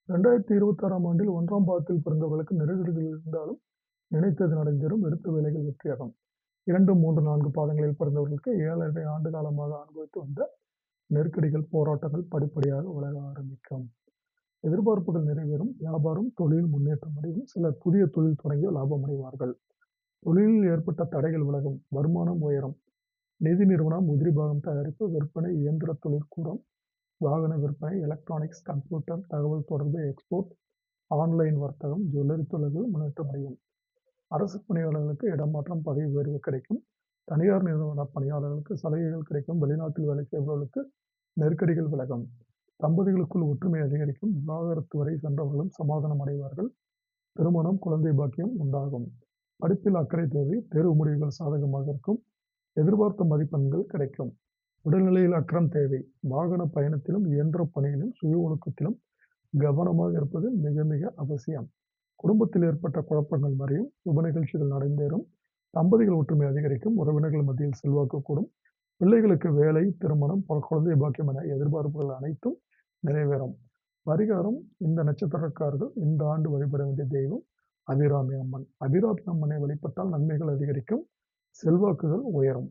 2026ஆம் ஆண்டில் 1ஆம் பாதத்தில் பிறந்தவர்களுக்கு நெருக்கடிகள் இருந்தாலும் நினைத்தது நடந்தேறும், எடுத்த வேலைகள் வெற்றியாகும். 2, 3, 4 பாதங்களில் பிறந்தவர்களுக்கு 7 ஆண்டு காலமாக அனுபவித்து வந்த நெருக்கடிகள், போராட்டங்கள் படிப்படியாக விலக ஆரம்பிக்கும். எதிர்பார்ப்புகள் நிறைவேறும், வியாபாரம், தொழில் முன்னேற்றம் அடையும். சிலர் புதிய தொழில் தொடங்கி லாபம் அடைவார்கள். தொழிலில் ஏற்பட்ட தடைகள் விலகும், வருமானம் உயரும். நிதி நிறுவனம், உதிரி பாகம் தயாரிப்பு, விற்பனை, இயந்திர தொழிற்கூடம், வாகன விற்பனை, எலக்ட்ரானிக்ஸ், கம்ப்யூட்டர், தகவல் தொடர்பு, எக்ஸ்போர்ட், ஆன்லைன் வர்த்தகம், ஜுவல்லரி தொழில்கள் முன்னேற்றம் அடையும். அரசு பணியாளர்களுக்கு இடமாற்றம், பதவி உயர்வு கிடைக்கும். தனியார் நிறுவன பணியாளர்களுக்கு சலுகைகள் கிடைக்கும். வெளிநாட்டில் வேலை செய்பவர்களுக்கு நெருக்கடிகள் விலகும். தம்பதிகளுக்குள் ஒற்றுமை அதிகரிக்கும். விவாகரத்து வரை சென்றவர்களும் சமாதானம் அடைவார்கள். திருமணம், குழந்தை பாக்கியம் உண்டாகும். படிப்பில் அக்கறை தேவை. தேர்வு முடிவுகள் சாதகமாக இருக்கும். எதிர்பார்த்த மதிப்பெண்கள் கிடைக்கும். உடல்நிலையில் அக்கறம் தேவை. வாகன பயணத்திலும், இயந்திர பணியிலும், சுய ஒழுக்கத்திலும் கவனமாக இருப்பது மிக மிக அவசியம். குடும்பத்தில் ஏற்பட்ட குழப்பங்கள் மறையும். சுப நிகழ்ச்சிகள் நடந்தேறும். தம்பதிகள் ஒற்றுமை அதிகரிக்கும். உறவினர்கள் மத்தியில் செல்வாக்கு கூடும். பிள்ளைகளுக்கு வேலை, திருமணம், குழந்தை பாக்கியம் என எதிர்பார்ப்புகள் அனைத்தும் நிறைவேறும். பரிகாரம்: இந்த நட்சத்திரக்காரர்கள் இந்த ஆண்டு வழிபட வேண்டிய தெய்வம் அபிராமி அம்மன். அபிராமி அம்மனை வழிபட்டால் நன்மைகள் அதிகரிக்கும், செல்வாக்குகள் உயரும்.